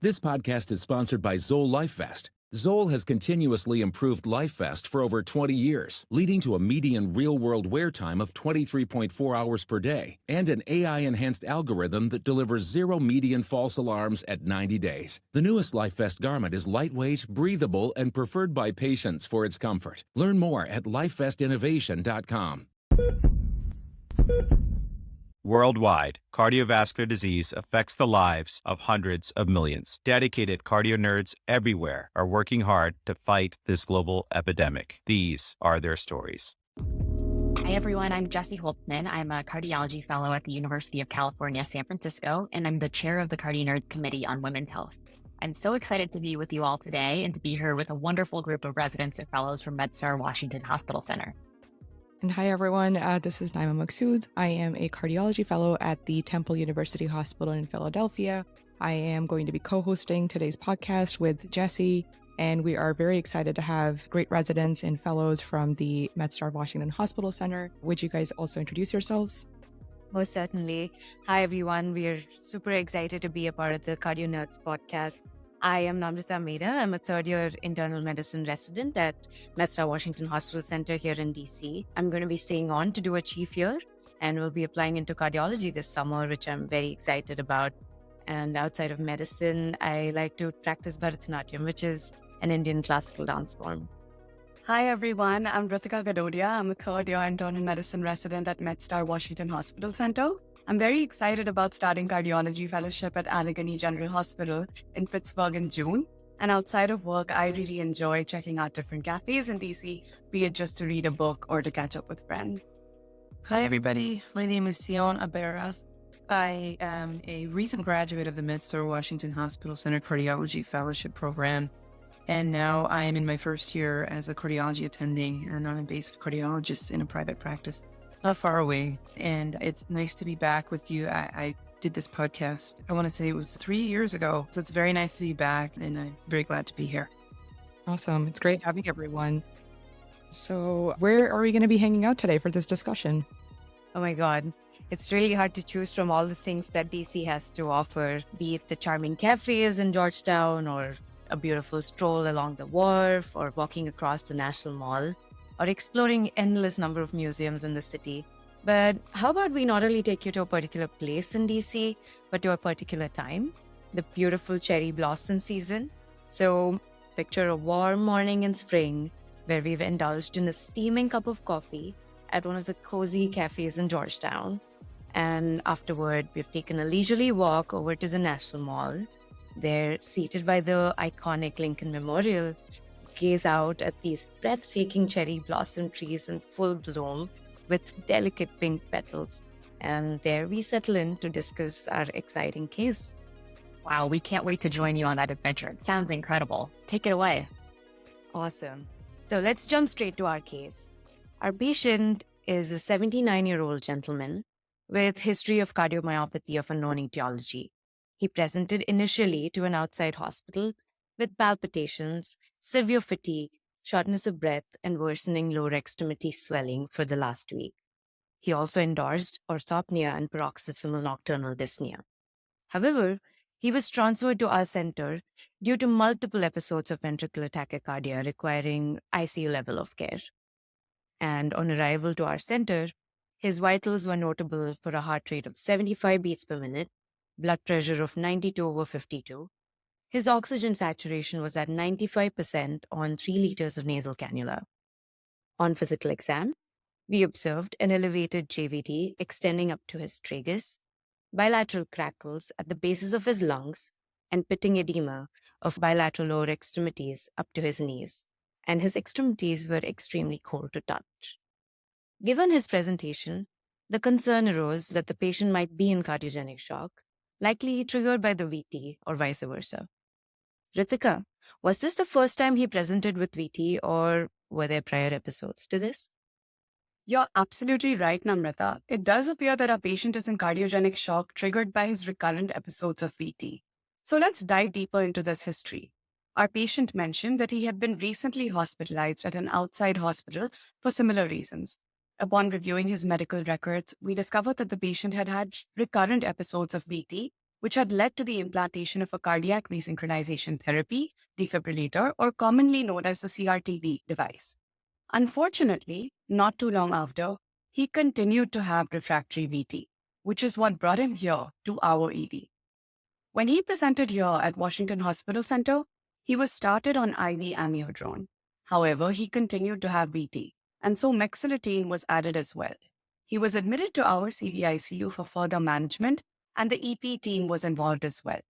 This podcast is sponsored by Zoll LifeVest. Zoll has continuously improved LifeVest for over 20 years, leading to a median real-world wear time of 23.4 hours per day and an AI-enhanced algorithm that delivers zero median false alarms at 90 days. The newest LifeVest garment is lightweight, breathable, and preferred by patients for its comfort. Learn more at lifevestinnovation.com. Worldwide, cardiovascular disease affects the lives of hundreds of millions. Dedicated CardioNerds everywhere are working hard to fight this global epidemic. These are their stories. Hi, everyone. I'm Jessie Holtzman. I'm a cardiology fellow at the University of California, San Francisco, and I'm the chair of the CardioNerds Committee on Women's Health. I'm so excited to be with you all today and to be here with a wonderful group of residents and fellows from Medstar Washington Hospital Center. And hi, everyone. This is Naima Maqsood. I am a cardiology fellow at the Temple University Hospital in Philadelphia. I am going to be co-hosting today's podcast with Jessie, and we are very excited to have great residents and fellows from the Medstar Washington Hospital Center. Would you guys also introduce yourselves? Most certainly. Hi, everyone. We are super excited to be a part of the CardioNerds podcast. I am Namratha Meda. I'm a third-year internal medicine resident at Medstar Washington Hospital Center here in DC. I'm going to be staying on to do a chief year, and we'll be applying into cardiology this summer, which I'm very excited about. And outside of medicine, I like to practice Bharatanatyam, which is an Indian classical dance form. Hi, everyone. I'm Ritika Gadodia. I'm a third-year internal medicine resident at Medstar Washington Hospital Center. I'm very excited about starting cardiology fellowship at Allegheny General Hospital in Pittsburgh in June. And outside of work, I really enjoy checking out different cafes in DC, be it just to read a book or to catch up with friends. Hi, everybody. My name is Tsion Aberra. I am a recent graduate of the Medstar Washington Hospital Center Cardiology Fellowship Program. And now I am in my first year as a cardiology attending and non-invasive cardiologist in a private practice not far away. And it's nice to be back with you. I did this podcast, I want to say it was 3 years ago. So it's very nice to be back, and I'm very glad to be here. Awesome. It's great having everyone. So where are we going to be hanging out today for this discussion? Oh my God. It's really hard to choose from all the things that DC has to offer, be it the charming cafes in Georgetown or a beautiful stroll along the wharf or walking across the National Mall, or exploring endless number of museums in the city. But how about we not only take you to a particular place in DC, but to a particular time, the beautiful cherry blossom season. So picture a warm morning in spring where we've indulged in a steaming cup of coffee at one of the cozy cafes in Georgetown. And afterward, we've taken a leisurely walk over to the National Mall. There, seated by the iconic Lincoln Memorial, gaze out at these breathtaking cherry blossom trees in full bloom with delicate pink petals. And there we settle in to discuss our exciting case. Wow, we can't wait to join you on that adventure. It sounds incredible. Take it away. Awesome. So let's jump straight to our case. Our patient is a 79-year-old gentleman with history of cardiomyopathy of unknown etiology. He presented initially to an outside hospital with palpitations, severe fatigue, shortness of breath, and worsening lower extremity swelling for the last week. He also endorsed orthopnea and paroxysmal nocturnal dyspnea. However, he was transferred to our center due to multiple episodes of ventricular tachycardia requiring ICU level of care. And on arrival to our center, his vitals were notable for a heart rate of 75 beats per minute, blood pressure of 92/52. His oxygen saturation was at 95% on 3 liters of nasal cannula. On physical exam, we observed an elevated JVT extending up to his tragus, bilateral crackles at the bases of his lungs, and pitting edema of bilateral lower extremities up to his knees, and his extremities were extremely cold to touch. Given his presentation, the concern arose that the patient might be in cardiogenic shock, likely triggered by the VT or vice versa. Ritika, was this the first time he presented with VT, or were there prior episodes to this? You're absolutely right, Namratha. It does appear that our patient is in cardiogenic shock triggered by his recurrent episodes of VT. So let's dive deeper into this history. Our patient mentioned that he had been recently hospitalized at an outside hospital for similar reasons. Upon reviewing his medical records, we discovered that the patient had had recurrent episodes of VT which had led to the implantation of a cardiac resynchronization therapy, defibrillator, or commonly known as the CRT-D device. Unfortunately, not too long after, he continued to have refractory VT, which is what brought him here to our ED. When he presented here at Washington Hospital Center, he was started on IV amiodarone. However, he continued to have VT, and so mexiletine was added as well. He was admitted to our CVICU for further management, and the EP team was involved as well.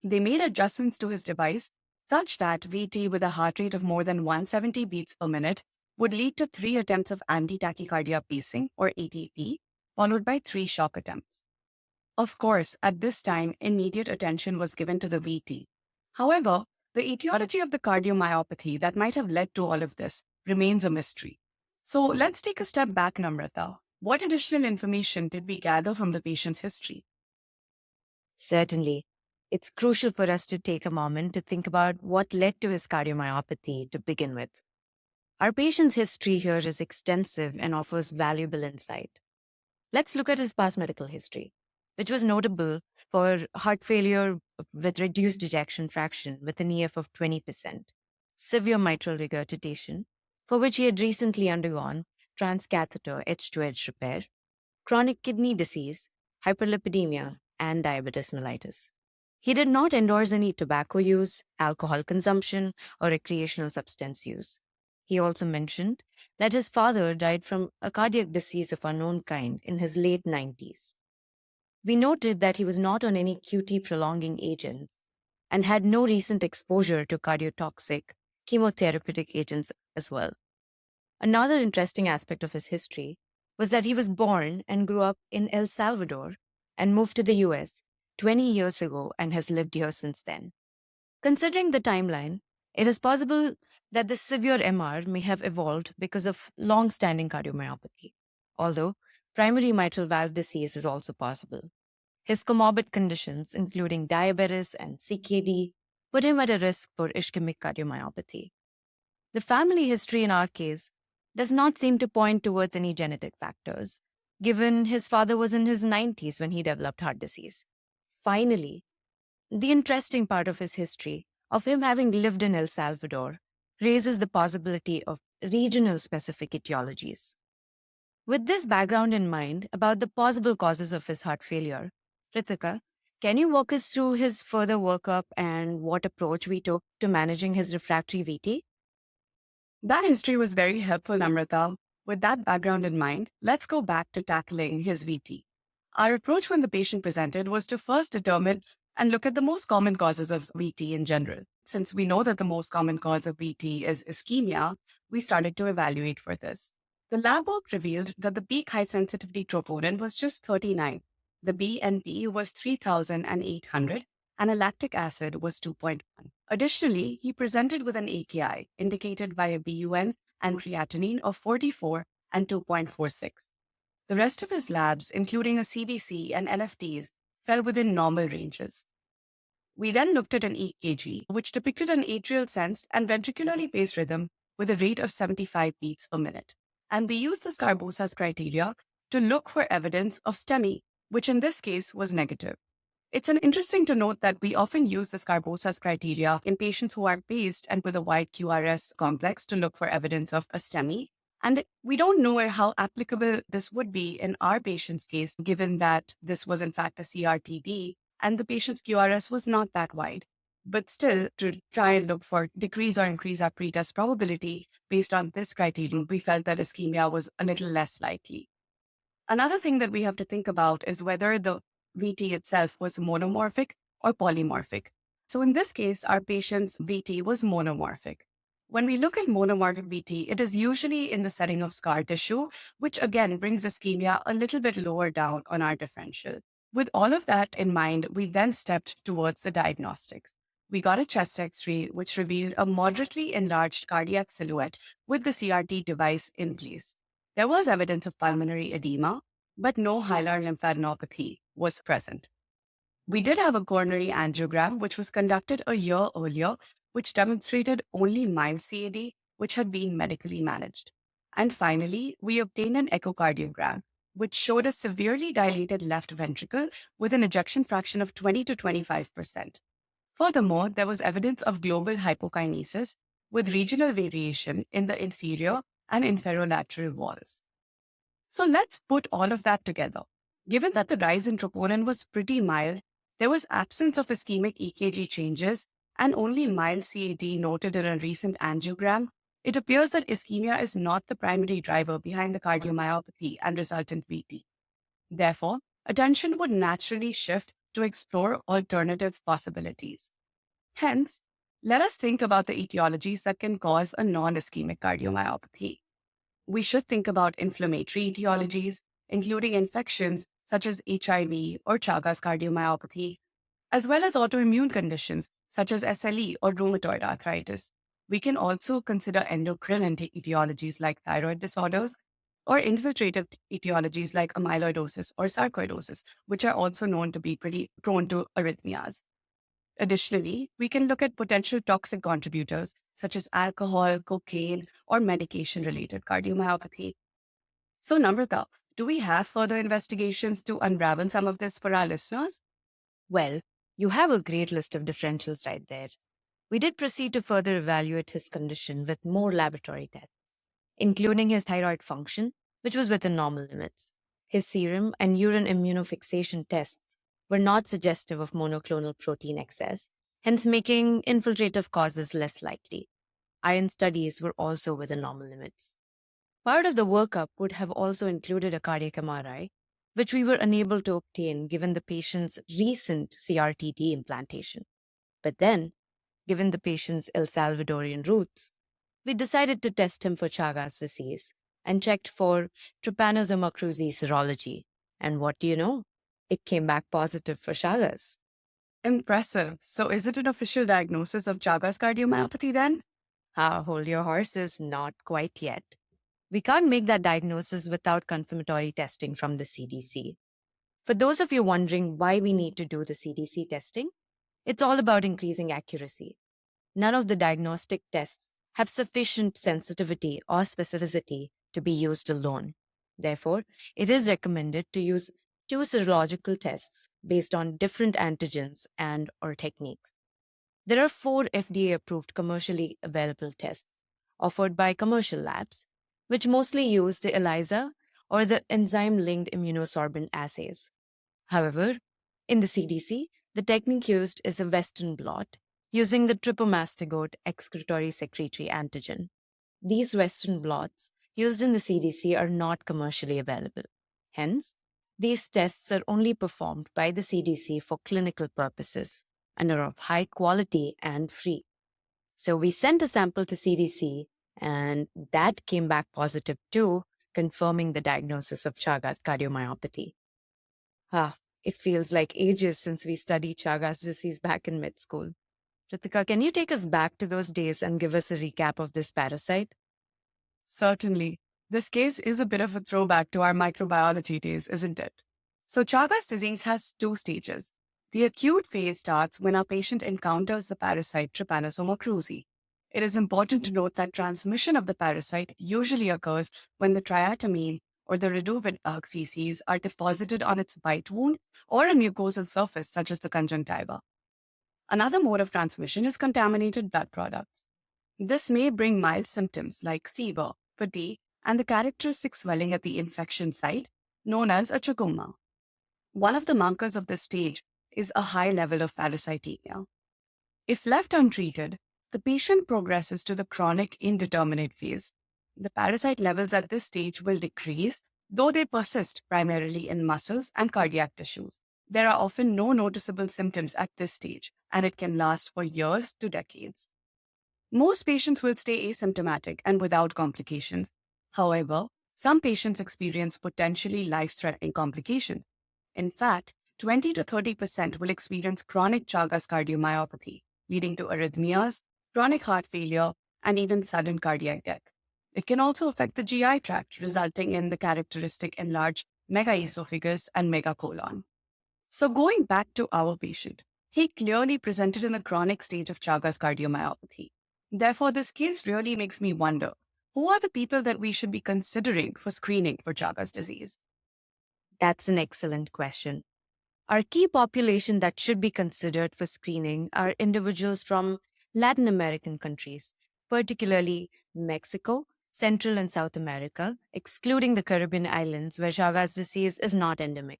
They made adjustments to his device such that VT with a heart rate of more than 170 beats per minute would lead to 3 attempts of anti-tachycardia pacing, or ATP, followed by 3 shock attempts. Of course, at this time, immediate attention was given to the VT. However, the etiology of the cardiomyopathy that might have led to all of this remains a mystery. So let's take a step back, Namratha. What additional information did we gather from the patient's history? Certainly. It's crucial for us to take a moment to think about what led to his cardiomyopathy to begin with. Our patient's history here is extensive and offers valuable insight. Let's look at his past medical history, which was notable for heart failure with reduced ejection fraction with an EF of 20%, severe mitral regurgitation, for which he had recently undergone transcatheter edge-to-edge repair, chronic kidney disease, hyperlipidemia, and diabetes mellitus. He did not endorse any tobacco use, alcohol consumption, or recreational substance use. He also mentioned that his father died from a cardiac disease of unknown kind in his late 90s. We noted that he was not on any QT prolonging agents and had no recent exposure to cardiotoxic chemotherapeutic agents as well. Another interesting aspect of his history was that he was born and grew up in El Salvador and moved to the US 20 years ago and has lived here since then. Considering the timeline, it is possible that the severe MR may have evolved because of long-standing cardiomyopathy, although primary mitral valve disease is also possible. His comorbid conditions, including diabetes and CKD, put him at a risk for ischemic cardiomyopathy. The family history in our case does not seem to point towards any genetic factors, given his father was in his 90s when he developed heart disease. Finally, the interesting part of his history of him having lived in El Salvador raises the possibility of regional specific etiologies. With this background in mind about the possible causes of his heart failure, Ritika, can you walk us through his further workup and what approach we took to managing his refractory VT? That history was very helpful, Namratha. With that background in mind, let's go back to tackling his VT. Our approach when the patient presented was to first determine and look at the most common causes of VT in general. Since we know that the most common cause of VT is ischemia, we started to evaluate for this. The lab work revealed that the peak high sensitivity troponin was just 39. The BNP was 3,800 and a lactic acid was 2.1. Additionally, he presented with an AKI indicated by a BUN and creatinine of 44 and 2.46. The rest of his labs, including a CBC and LFTs, fell within normal ranges. We then looked at an EKG, which depicted an atrial sensed and ventricularly paced rhythm with a rate of 75 beats per minute. And we used the Scarbosa's criteria to look for evidence of STEMI, which in this case was negative. It's interesting to note that we often use the Scarbosa's criteria in patients who are paced and with a wide QRS complex to look for evidence of a STEMI. And we don't know how applicable this would be in our patient's case, given that this was in fact a CRT-D and the patient's QRS was not that wide. But still, to try and look for decrease or increase our pretest probability based on this criterion, we felt that ischemia was a little less likely. Another thing that we have to think about is whether the VT itself was monomorphic or polymorphic. So in this case, our patient's VT was monomorphic. When we look at monomorphic VT, it is usually in the setting of scar tissue, which again brings ischemia a little bit lower down on our differential. With all of that in mind, we then stepped towards the diagnostics. We got a chest X-ray, which revealed a moderately enlarged cardiac silhouette with the CRT device in place. There was evidence of pulmonary edema, but no hilar lymphadenopathy was present. We did have a coronary angiogram, which was conducted a year earlier, which demonstrated only mild CAD, which had been medically managed. And finally, we obtained an echocardiogram, which showed a severely dilated left ventricle with an ejection fraction of 20 to 25%. Furthermore, there was evidence of global hypokinesis with regional variation in the inferior and inferolateral walls. So let's put all of that together. Given that the rise in troponin was pretty mild, there was absence of ischemic EKG changes and only mild CAD noted in a recent angiogram, it appears that ischemia is not the primary driver behind the cardiomyopathy and resultant VT. Therefore, attention would naturally shift to explore alternative possibilities. Hence, let us think about the etiologies that can cause a non-ischemic cardiomyopathy. We should think about inflammatory etiologies, including infections such as HIV or Chagas cardiomyopathy, as well as autoimmune conditions such as SLE or rheumatoid arthritis. We can also consider endocrine etiologies like thyroid disorders or infiltrative etiologies like amyloidosis or sarcoidosis, which are also known to be pretty prone to arrhythmias. Additionally, we can look at potential toxic contributors such as alcohol, cocaine, or medication-related cardiomyopathy. So, Namratha, do we have further investigations to unravel some of this for our listeners? Well, you have a great list of differentials right there. We did proceed to further evaluate his condition with more laboratory tests, including his thyroid function, which was within normal limits. His serum and urine immunofixation tests were not suggestive of monoclonal protein excess, hence making infiltrative causes less likely. Iron studies were also within normal limits. Part of the workup would have also included a cardiac MRI, which we were unable to obtain given the patient's recent CRT-D implantation. But then, given the patient's El Salvadorian roots, we decided to test him for Chagas disease and checked for trypanosoma cruzi serology. And what do you know? It came back positive for Chagas. Impressive. So is it an official diagnosis of Chagas cardiomyopathy then? Hold your horses, not quite yet. We can't make that diagnosis without confirmatory testing from the CDC. For those of you wondering why we need to do the CDC testing, it's all about increasing accuracy. None of the diagnostic tests have sufficient sensitivity or specificity to be used alone. Therefore, it is recommended to use 2 serological tests based on different antigens and/or techniques. There are 4 FDA-approved commercially available tests offered by commercial labs, which mostly use the ELISA or the enzyme-linked immunosorbent assays. However, in the CDC, the technique used is a Western blot using the trypomastigote excretory secretory antigen. These Western blots used in the CDC are not commercially available. Hence, these tests are only performed by the CDC for clinical purposes and are of high quality and free. So we sent a sample to CDC and that came back positive too, confirming the diagnosis of Chagas cardiomyopathy. It feels like ages since we studied Chagas disease back in mid school. Ritika, can you take us back to those days and give us a recap of this parasite? Certainly. This case is a bit of a throwback to our microbiology days, isn't it? So Chagas disease has 2 stages. The acute phase starts when our patient encounters the parasite Trypanosoma cruzi. It is important to note that transmission of the parasite usually occurs when the triatamine or the reduvid bug feces are deposited on its bite wound or a mucosal surface such as the conjunctiva. Another mode of transmission is contaminated blood products. This may bring mild symptoms like fever, fatigue, and the characteristic swelling at the infection site, known as a chagumma. One of the markers of this stage is a high level of parasitemia. If left untreated, the patient progresses to the chronic indeterminate phase. The parasite levels at this stage will decrease, though they persist primarily in muscles and cardiac tissues. There are often no noticeable symptoms at this stage, and it can last for years to decades. Most patients will stay asymptomatic and without complications. However, some patients experience potentially life-threatening complications. In fact, 20 to 30% will experience chronic Chagas cardiomyopathy, leading to arrhythmias, chronic heart failure, and even sudden cardiac death. It can also affect the GI tract, resulting in the characteristic enlarged megaesophagus and megacolon. So going back to our patient, he clearly presented in the chronic stage of Chagas cardiomyopathy. Therefore, this case really makes me wonder, who are the people that we should be considering for screening for Chagas disease? That's an excellent question. Our key population that should be considered for screening are individuals from Latin American countries, particularly Mexico, Central and South America, excluding the Caribbean islands where Chagas disease is not endemic.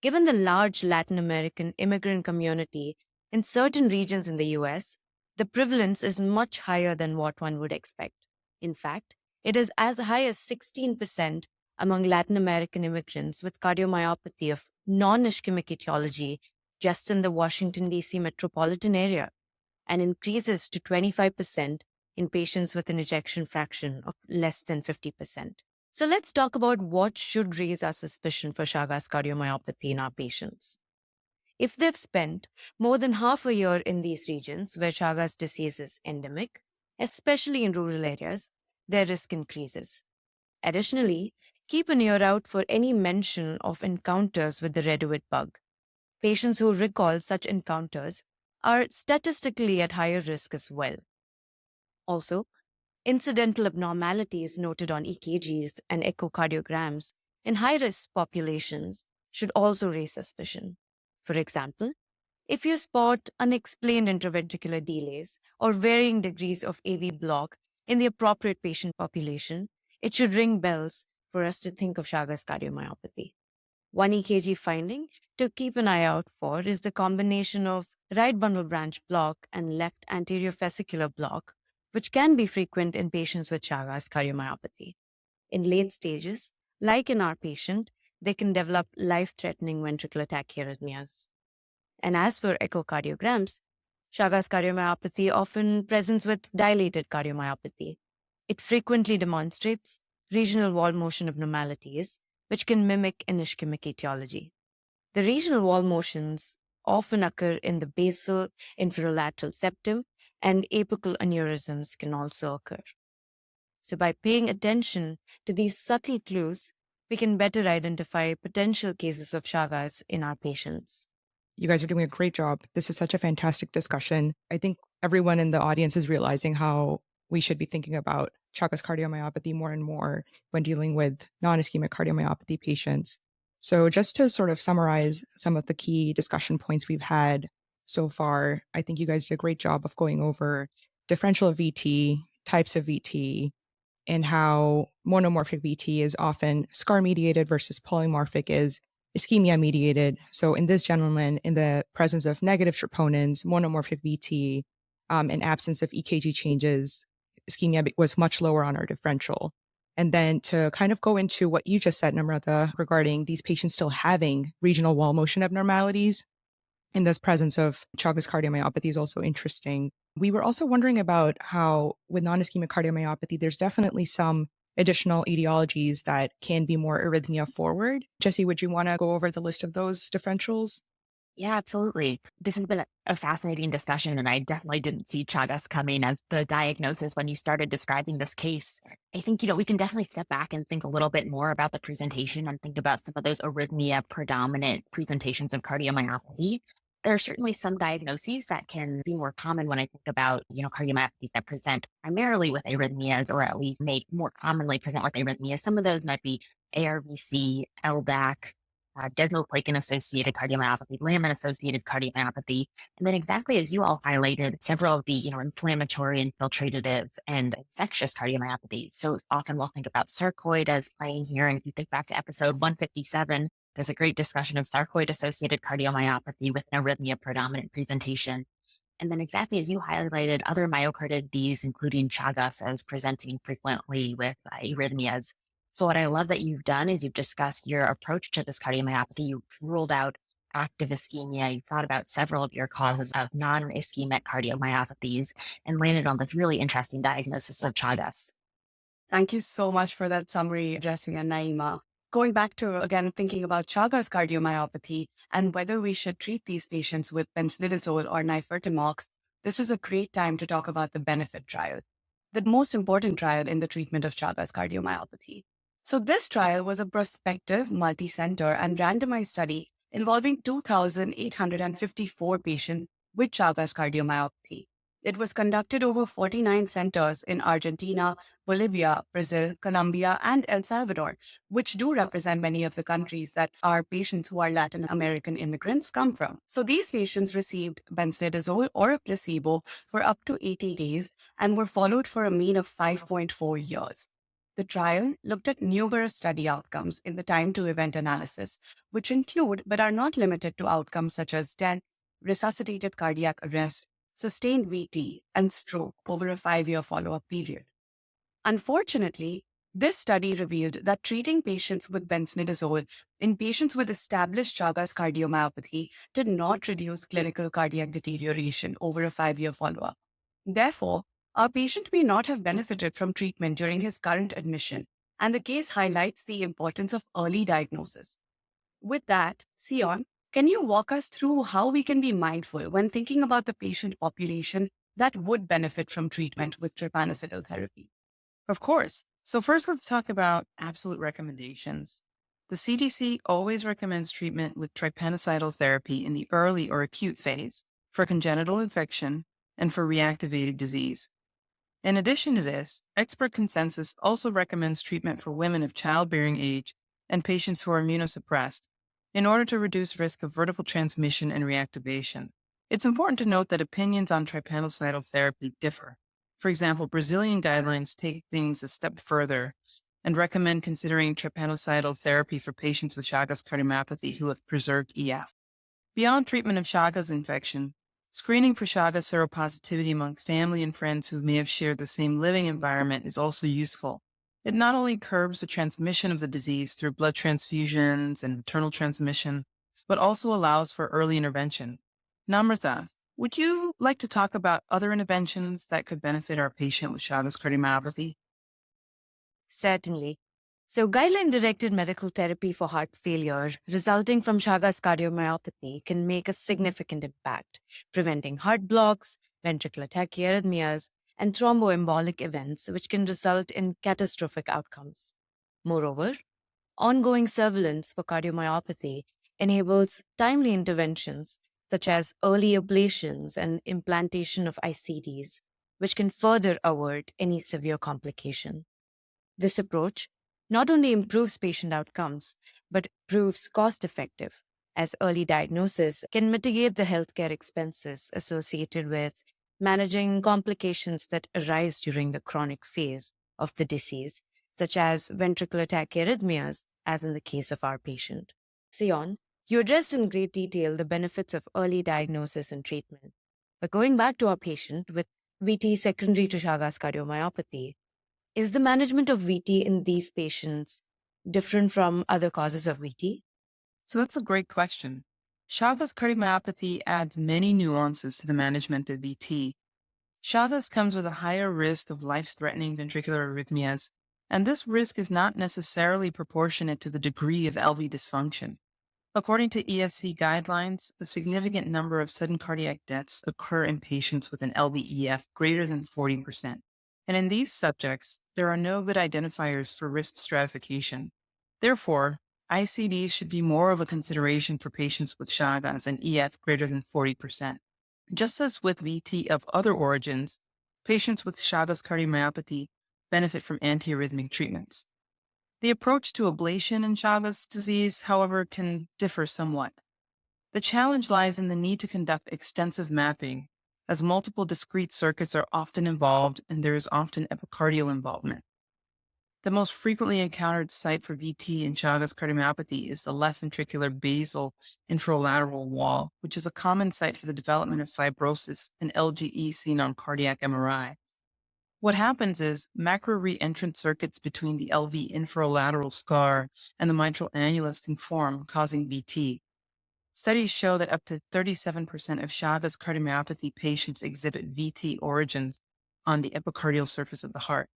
Given the large Latin American immigrant community in certain regions in the US, the prevalence is much higher than what one would expect. In fact, it is as high as 16% among Latin American immigrants with cardiomyopathy of non-ischemic etiology just in the Washington, D.C. metropolitan area, and increases to 25% in patients with an ejection fraction of less than 50%. So let's talk about what should raise our suspicion for Chagas cardiomyopathy in our patients. If they've spent more than half a year in these regions where Chagas disease is endemic, especially in rural areas, their risk increases. Additionally, keep an ear out for any mention of encounters with the redwood bug. Patients who recall such encounters are statistically at higher risk as well. Also, incidental abnormalities noted on EKGs and echocardiograms in high-risk populations should also raise suspicion. For example, if you spot unexplained interventricular delays or varying degrees of AV block in the appropriate patient population, it should ring bells for us to think of Chagas cardiomyopathy. One EKG finding to keep an eye out for is the combination of right bundle branch block and left anterior fascicular block, which can be frequent in patients with Chagas cardiomyopathy. In late stages, like in our patient, they can develop life-threatening ventricular tachyarrhythmias. And as for echocardiograms, Chagas cardiomyopathy often presents with dilated cardiomyopathy. It frequently demonstrates regional wall motion abnormalities, which can mimic an ischemic etiology. The regional wall motions often occur in the basal inferolateral septum, and apical aneurysms can also occur. So by paying attention to these subtle clues, we can better identify potential cases of Chagas in our patients. You guys are doing a great job. This is such a fantastic discussion. I think everyone in the audience is realizing how we should be thinking about Chagas cardiomyopathy more and more when dealing with non-ischemic cardiomyopathy patients. So just to sort of summarize some of the key discussion points we've had so far, I think you guys did a great job of going over differential VT, types of VT, and how monomorphic VT is often scar-mediated versus polymorphic is ischemia mediated. So in this gentleman, in the presence of negative troponins, monomorphic VT, and absence of EKG changes, ischemia was much lower on our differential. And then to kind of go into what you just said, Namratha, regarding these patients still having regional wall motion abnormalities in this presence of Chagas cardiomyopathy is also interesting. We were also wondering about how with non-ischemic cardiomyopathy, there's definitely some additional etiologies that can be more arrhythmia forward. Jessie, would you want to go over the list of those differentials? Yeah, absolutely. This has been a fascinating discussion, and I definitely didn't see Chagas coming as the diagnosis when you started describing this case. I think, we can definitely step back and think a little bit more about the presentation and think about some of those arrhythmia predominant presentations of cardiomyopathy. There are certainly some diagnoses that can be more common when I think about, cardiomyopathies that present primarily with arrhythmias, or at least may more commonly present with arrhythmias. Some of those might be ARVC, LDAC, desmoplakin-associated cardiomyopathy, lamin-associated cardiomyopathy, and then exactly as you all highlighted, several of the inflammatory, infiltrative, and infectious cardiomyopathies. So often we'll think about sarcoid as playing here, and if you think back to episode 157, there's a great discussion of sarcoid-associated cardiomyopathy with an arrhythmia predominant presentation. And then exactly as you highlighted, other myocardial disease, including Chagas, as presenting frequently with arrhythmias. So what I love that you've done is you've discussed your approach to this cardiomyopathy. You've ruled out active ischemia. You've thought about several of your causes of non-ischemic cardiomyopathies and landed on this really interesting diagnosis of Chagas. Thank you so much for that summary, Jessie and Naima. Going back to, again, thinking about Chagas cardiomyopathy and whether we should treat these patients with benznidazole or nifurtimox, this is a great time to talk about the BENEFIT trial, the most important trial in the treatment of Chagas cardiomyopathy. So this trial was a prospective, multi-center, and randomized study involving 2,854 patients with Chagas cardiomyopathy. It was conducted over 49 centers in Argentina, Bolivia, Brazil, Colombia, and El Salvador, which do represent many of the countries that our patients who are Latin American immigrants come from. So these patients received benznidazole or a placebo for up to 80 days and were followed for a mean of 5.4 years. The trial looked at numerous study outcomes in the time to event analysis, which include but are not limited to outcomes such as death, resuscitated cardiac arrest, sustained VT, and stroke over a 5-year follow-up period. Unfortunately, this study revealed that treating patients with benznidazole in patients with established Chagas cardiomyopathy did not reduce clinical cardiac deterioration over a 5-year follow-up. Therefore, our patient may not have benefited from treatment during his current admission, and the case highlights the importance of early diagnosis. With that, Tsion, can you walk us through how we can be mindful when thinking about the patient population that would benefit from treatment with trypanoside therapy? Of course. So first, let's talk about absolute recommendations. The CDC always recommends treatment with trypanocytal therapy in the early or acute phase for congenital infection and for reactivated disease. In addition to this, expert consensus also recommends treatment for women of childbearing age and patients who are immunosuppressed in order to reduce risk of vertical transmission and reactivation. It's important to note that opinions on trypanocytal therapy differ. For example, Brazilian guidelines take things a step further and recommend considering trypanocytal therapy for patients with Chagas cardiomyopathy who have preserved EF. Beyond treatment of Chagas infection, screening for Chagas seropositivity among family and friends who may have shared the same living environment is also useful. It not only curbs the transmission of the disease through blood transfusions and maternal transmission, but also allows for early intervention. Namratha, would you like to talk about other interventions that could benefit our patient with Chagas cardiomyopathy? Certainly. So, guideline-directed medical therapy for heart failure resulting from Chagas cardiomyopathy can make a significant impact, preventing heart blocks, ventricular tachyarrhythmias, and thromboembolic events, which can result in catastrophic outcomes. Moreover, ongoing surveillance for cardiomyopathy enables timely interventions such as early ablations and implantation of ICDs, which can further avert any severe complication. This approach not only improves patient outcomes, but proves cost effective, as early diagnosis can mitigate the healthcare expenses associated with managing complications that arise during the chronic phase of the disease, such as ventricular tachyarrhythmias, as in the case of our patient. Tsion, you addressed in great detail the benefits of early diagnosis and treatment. But going back to our patient with VT secondary to Chagas cardiomyopathy, is the management of VT in these patients different from other causes of VT? So that's a great question. Chagas cardiomyopathy adds many nuances to the management of VT. Chagas comes with a higher risk of life-threatening ventricular arrhythmias, and this risk is not necessarily proportionate to the degree of LV dysfunction. According to ESC guidelines, a significant number of sudden cardiac deaths occur in patients with an LVEF greater than 40%. And in these subjects, there are no good identifiers for risk stratification. Therefore, ICDs should be more of a consideration for patients with Chagas and EF greater than 40%. Just as with VT of other origins, patients with Chagas cardiomyopathy benefit from antiarrhythmic treatments. The approach to ablation in Chagas disease, however, can differ somewhat. The challenge lies in the need to conduct extensive mapping, as multiple discrete circuits are often involved and there is often epicardial involvement. The most frequently encountered site for VT in Chagas cardiomyopathy is the left ventricular basal infralateral wall, which is a common site for the development of fibrosis and LGE seen on cardiac MRI. What happens is macro re-entrant circuits between the LV infralateral scar and the mitral annulus can form, causing VT. Studies show that up to 37% of Chagas cardiomyopathy patients exhibit VT origins on the epicardial surface of the heart.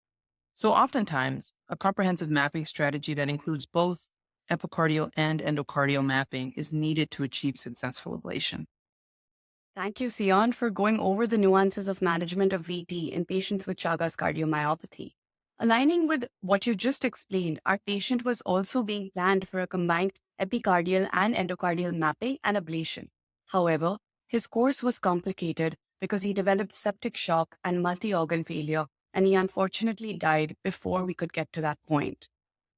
So oftentimes, a comprehensive mapping strategy that includes both epicardial and endocardial mapping is needed to achieve successful ablation. Thank you, Tsion, for going over the nuances of management of VT in patients with Chagas cardiomyopathy. Aligning with what you just explained, our patient was also being planned for a combined epicardial and endocardial mapping and ablation. However, his course was complicated because he developed septic shock and multi-organ failure, and he unfortunately died before we could get to that point.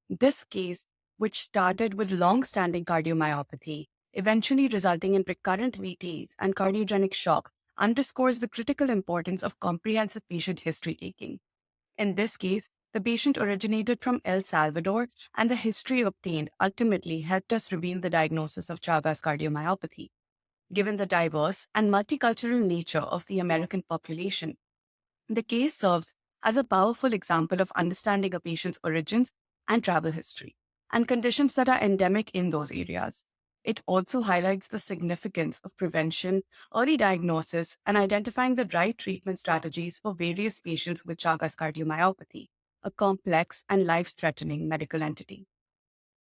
This case, which started with long-standing cardiomyopathy, eventually resulting in recurrent VTs and cardiogenic shock, underscores the critical importance of comprehensive patient history taking. In this case, the patient originated from El Salvador, and the history obtained ultimately helped us reveal the diagnosis of Chagas cardiomyopathy. Given the diverse and multicultural nature of the American population, the case serves as a powerful example of understanding a patient's origins and travel history, and conditions that are endemic in those areas. It also highlights the significance of prevention, early diagnosis, and identifying the right treatment strategies for various patients with Chagas cardiomyopathy, a complex and life-threatening medical entity.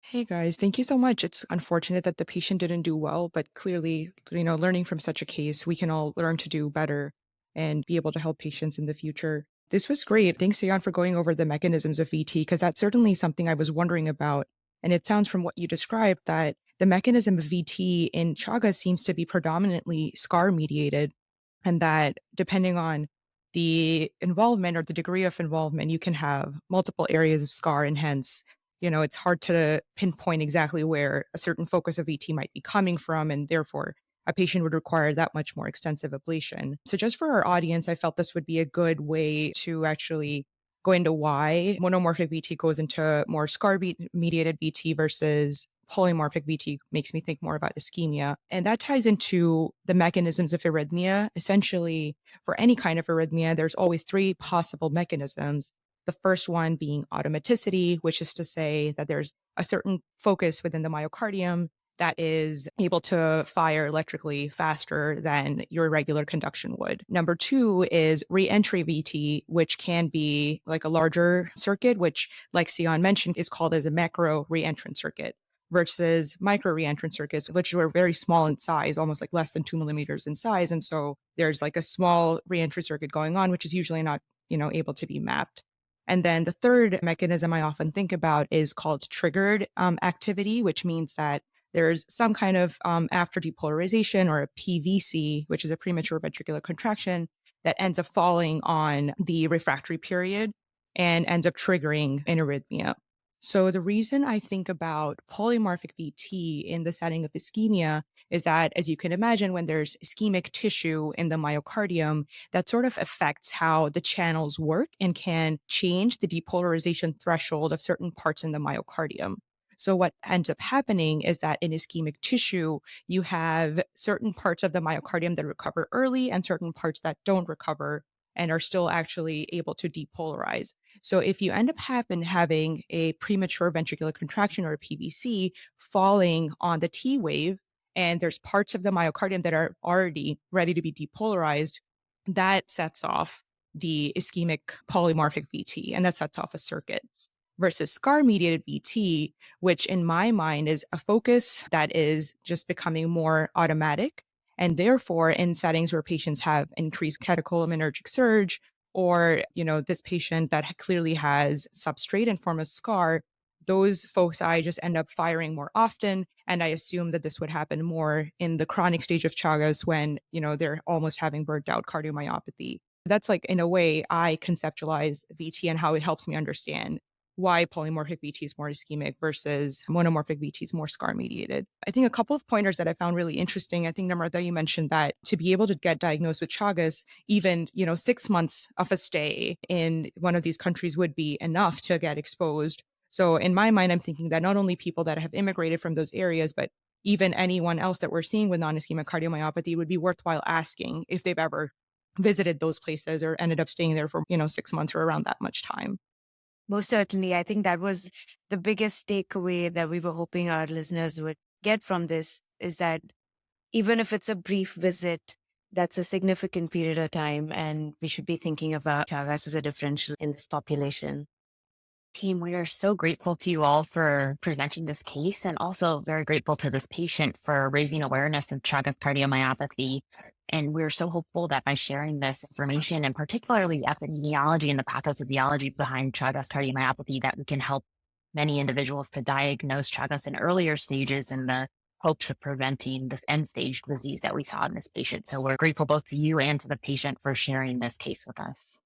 Hey guys, thank you so much. It's unfortunate that the patient didn't do well, but clearly, learning from such a case, we can all learn to do better and be able to help patients in the future. This was great. Thanks, Sion, for going over the mechanisms of VT, because that's certainly something I was wondering about. And it sounds from what you described that the mechanism of VT in Chagas seems to be predominantly scar mediated, and that depending on the involvement or the degree of involvement, you can have multiple areas of scar, and hence it's hard to pinpoint exactly where a certain focus of VT might be coming from, and therefore a patient would require that much more extensive ablation. So just for our audience, I felt this would be a good way to actually go into why monomorphic VT goes into more scar-mediated VT versus polymorphic VT. Makes me think more about ischemia. And that ties into the mechanisms of arrhythmia. Essentially, for any kind of arrhythmia, there's always three possible mechanisms. The first one being automaticity, which is to say that there's a certain focus within the myocardium that is able to fire electrically faster than your regular conduction would. Number two is re-entry VT, which can be like a larger circuit, which, like Sion mentioned, is called as a macro re-entrant circuit, versus micro re-entrant circuits, which are very small in size, almost like less than 2 millimeters in size. And so there's like a small re-entry circuit going on, which is usually not, able to be mapped. And then the third mechanism I often think about is called triggered activity, which means that there's some kind of after depolarization, or a PVC, which is a premature ventricular contraction, that ends up falling on the refractory period and ends up triggering an arrhythmia. So the reason I think about polymorphic VT in the setting of ischemia is that, as you can imagine, when there's ischemic tissue in the myocardium, that sort of affects how the channels work and can change the depolarization threshold of certain parts in the myocardium. So what ends up happening is that in ischemic tissue, you have certain parts of the myocardium that recover early and certain parts that don't recover and are still actually able to depolarize. So if you end up having a premature ventricular contraction, or a PVC, falling on the T wave, and there's parts of the myocardium that are already ready to be depolarized, that sets off the ischemic polymorphic VT, and that sets off a circuit. Versus scar-mediated VT, which in my mind is a focus that is just becoming more automatic. And therefore, in settings where patients have increased catecholaminergic surge, or, this patient that clearly has substrate in form of scar, those foci just end up firing more often. And I assume that this would happen more in the chronic stage of Chagas when, they're almost having burnt out cardiomyopathy. That's like, in a way, I conceptualize VT and how it helps me understand why polymorphic VT is more ischemic versus monomorphic VT is more scar mediated. I think a couple of pointers that I found really interesting. I think, Namratha, you mentioned that to be able to get diagnosed with Chagas, even 6 months of a stay in one of these countries would be enough to get exposed. So in my mind, I'm thinking that not only people that have immigrated from those areas, but even anyone else that we're seeing with non-ischemic cardiomyopathy would be worthwhile asking if they've ever visited those places or ended up staying there for 6 months or around that much time. Most certainly. I think that was the biggest takeaway that we were hoping our listeners would get from this, is that even if it's a brief visit, that's a significant period of time, and we should be thinking about Chagas as a differential in this population. Team, we are so grateful to you all for presenting this case, and also very grateful to this patient for raising awareness of Chagas cardiomyopathy. And we're so hopeful that by sharing this information, and particularly epidemiology and the pathophysiology behind Chagas cardiomyopathy, that we can help many individuals to diagnose Chagas in earlier stages in the hope to preventing this end-stage disease that we saw in this patient. So we're grateful both to you and to the patient for sharing this case with us.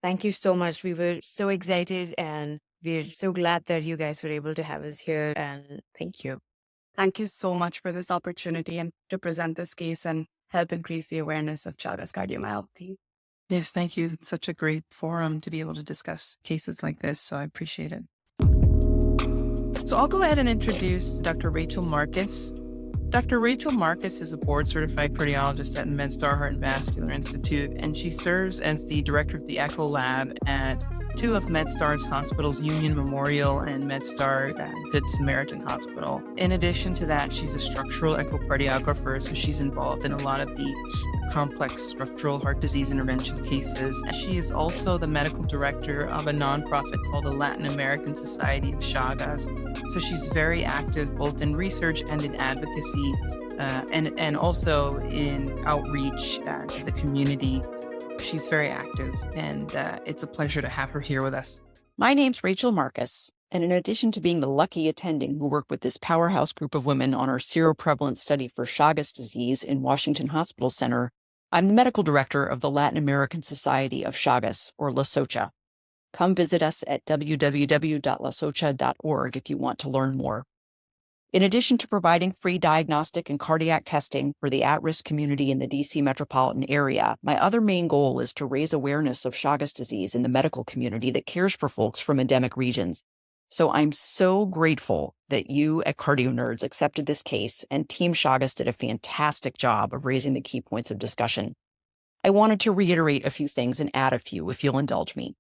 Thank you so much. We were so excited and we're so glad that you guys were able to have us here. And thank you. Thank you so much for this opportunity and to present this case and help increase the awareness of Chagas cardiomyopathy. Yes, thank you. It's such a great forum to be able to discuss cases like this, so I appreciate it. So I'll go ahead and introduce Dr. Rachel Marcus. Dr. Rachel Marcus is a board-certified cardiologist at Medstar Heart and Vascular Institute, and she serves as the director of the Echo Lab at two of Medstar's hospitals, Union Memorial and Medstar Good Samaritan Hospital. In addition to that, she's a structural echocardiographer, so she's involved in a lot of the complex structural heart disease intervention cases. She is also the medical director of a nonprofit called the Latin American Society of Chagas. So she's very active both in research and in advocacy, and also in outreach to the community. She's very active, and it's a pleasure to have her here with us. My name's Rachel Marcus, and in addition to being the lucky attending who worked with this powerhouse group of women on our seroprevalence study for Chagas disease in Washington Hospital Center, I'm the medical director of the Latin American Society of Chagas, or LaSocha. Come visit us at www.lasocha.org if you want to learn more. In addition to providing free diagnostic and cardiac testing for the at-risk community in the DC metropolitan area, my other main goal is to raise awareness of Chagas disease in the medical community that cares for folks from endemic regions. So I'm so grateful that you at CardioNerds accepted this case, and Team Chagas did a fantastic job of raising the key points of discussion. I wanted to reiterate a few things and add a few, if you'll indulge me.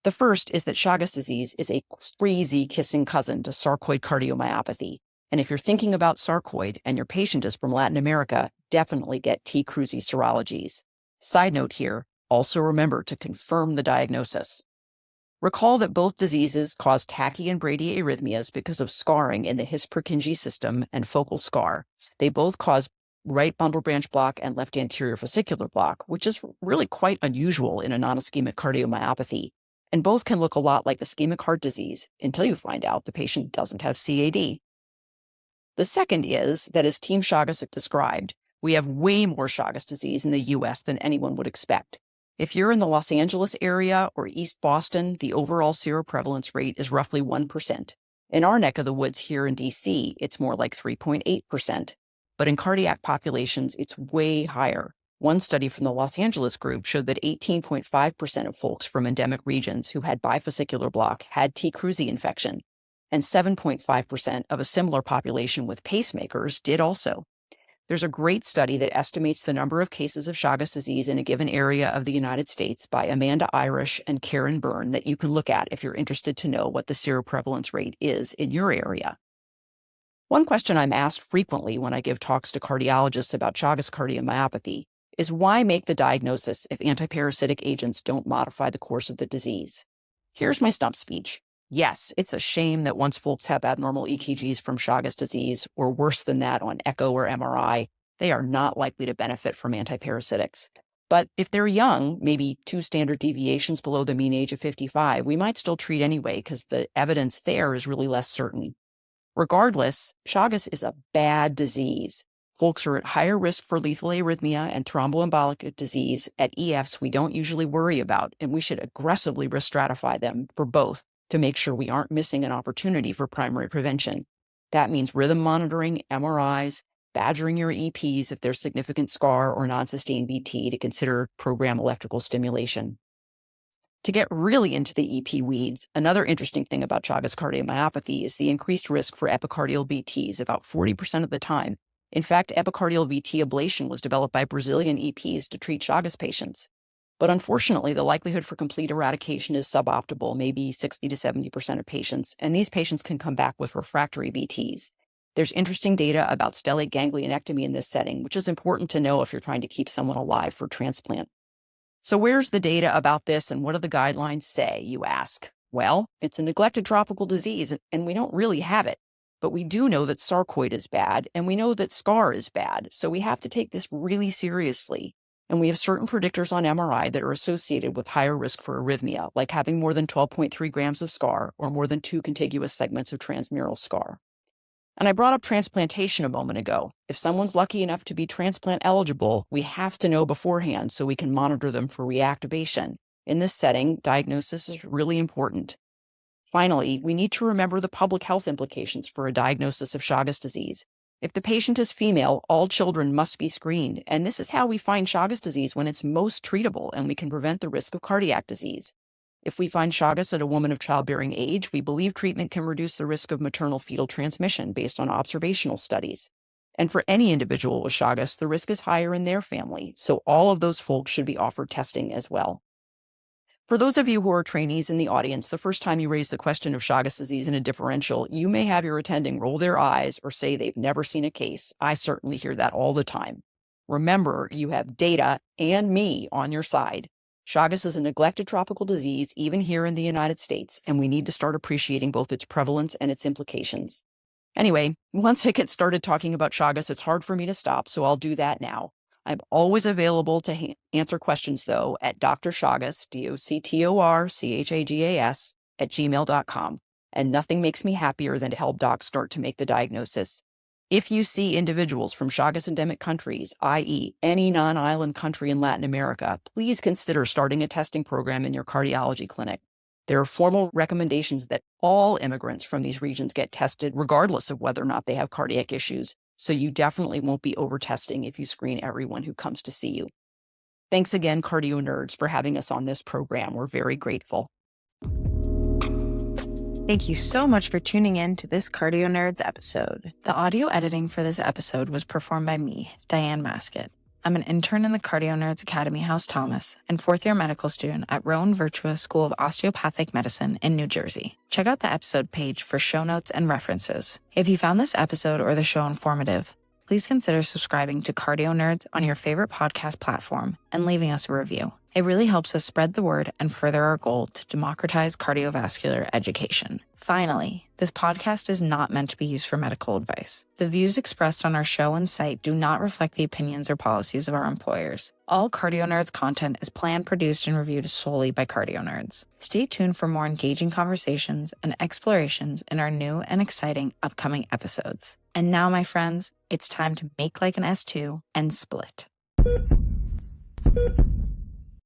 The first is that Chagas disease is a crazy kissing cousin to sarcoid cardiomyopathy. And if you're thinking about sarcoid and your patient is from Latin America, definitely get T-Cruzi serologies. Side note here, also remember to confirm the diagnosis. Recall that both diseases cause tachy and bradyarrhythmias because of scarring in the His-Purkinje system and focal scar. They both cause right bundle branch block and left anterior fascicular block, which is really quite unusual in a non-ischemic cardiomyopathy. And both can look a lot like ischemic heart disease until you find out the patient doesn't have CAD. The second is that, as Team Chagas described, we have way more Chagas disease in the U.S. than anyone would expect. If you're in the Los Angeles area or East Boston, the overall seroprevalence rate is roughly 1%. In our neck of the woods here in DC, it's more like 3.8%. But in cardiac populations, it's way higher. One study from the Los Angeles group showed that 18.5% of folks from endemic regions who had bifascicular block had T-Cruzi infection, and 7.5% of a similar population with pacemakers did also. There's a great study that estimates the number of cases of Chagas disease in a given area of the United States by Amanda Irish and Karen Byrne that you can look at if you're interested to know what the seroprevalence rate is in your area. One question I'm asked frequently when I give talks to cardiologists about Chagas cardiomyopathy is why make the diagnosis if antiparasitic agents don't modify the course of the disease? Here's my stump speech. Yes, it's a shame that once folks have abnormal EKGs from Chagas disease, or worse than that on echo or MRI, they are not likely to benefit from antiparasitics. But if they're young, maybe 2 standard deviations below the mean age of 55, we might still treat anyway because the evidence there is really less certain. Regardless, Chagas is a bad disease. Folks are at higher risk for lethal arrhythmia and thromboembolic disease at EFs we don't usually worry about, and we should aggressively risk stratify them for both to make sure we aren't missing an opportunity for primary prevention. That means rhythm monitoring, MRIs, badgering your EPs if there's significant scar or non-sustained VT to consider program electrical stimulation. To get really into the EP weeds, another interesting thing about Chagas cardiomyopathy is the increased risk for epicardial VTs about 40% of the time. In fact, epicardial VT ablation was developed by Brazilian EPs to treat Chagas patients. But unfortunately, the likelihood for complete eradication is suboptimal, maybe 60 to 70% of patients, and these patients can come back with refractory VTs. There's interesting data about stellate ganglionectomy in this setting, which is important to know if you're trying to keep someone alive for transplant. So where's the data about this and what do the guidelines say, you ask? Well, it's a neglected tropical disease, and we don't really have it. But we do know that sarcoid is bad, and we know that scar is bad, so we have to take this really seriously. And we have certain predictors on MRI that are associated with higher risk for arrhythmia, like having more than 12.3 grams of scar or more than 2 contiguous segments of transmural scar. And I brought up transplantation a moment ago. If someone's lucky enough to be transplant eligible, we have to know beforehand so we can monitor them for reactivation. In this setting, diagnosis is really important. Finally, we need to remember the public health implications for a diagnosis of Chagas disease. If the patient is female, all children must be screened, and this is how we find Chagas disease when it's most treatable and we can prevent the risk of cardiac disease. If we find Chagas at a woman of childbearing age, we believe treatment can reduce the risk of maternal-fetal transmission based on observational studies. And for any individual with Chagas, the risk is higher in their family, so all of those folks should be offered testing as well. For those of you who are trainees in the audience, the first time you raise the question of Chagas disease in a differential, you may have your attending roll their eyes or say they've never seen a case. I certainly hear that all the time. Remember, you have data and me on your side. Chagas is a neglected tropical disease, even here in the United States, and we need to start appreciating both its prevalence and its implications. Anyway, once I get started talking about Chagas, it's hard for me to stop, so I'll do that now. I'm always available to answer questions, though, at drchagas, DOCTORCHAGAS, @gmail.com. And nothing makes me happier than to help docs start to make the diagnosis. If you see individuals from Chagas endemic countries, i.e. any non-island country in Latin America, please consider starting a testing program in your cardiology clinic. There are formal recommendations that all immigrants from these regions get tested regardless of whether or not they have cardiac issues, so you definitely won't be over-testing if you screen everyone who comes to see you. Thanks again, CardioNerds, for having us on this program. We're very grateful. Thank you so much for tuning in to this CardioNerds episode. The audio editing for this episode was performed by me, Diane Masket. I'm an intern in the CardioNerds Academy House Thomas and fourth-year medical student at Rowan Virtua School of Osteopathic Medicine in New Jersey. Check out the episode page for show notes and references. If you found this episode or the show informative, please consider subscribing to CardioNerds on your favorite podcast platform and leaving us a review. It really helps us spread the word and further our goal to democratize cardiovascular education. Finally, this podcast is not meant to be used for medical advice. The views expressed on our show and site do not reflect the opinions or policies of our employers. All CardioNerds content is planned, produced, and reviewed solely by CardioNerds. Stay tuned for more engaging conversations and explorations in our new and exciting upcoming episodes. And now, my friends, it's time to make like an S2 and split.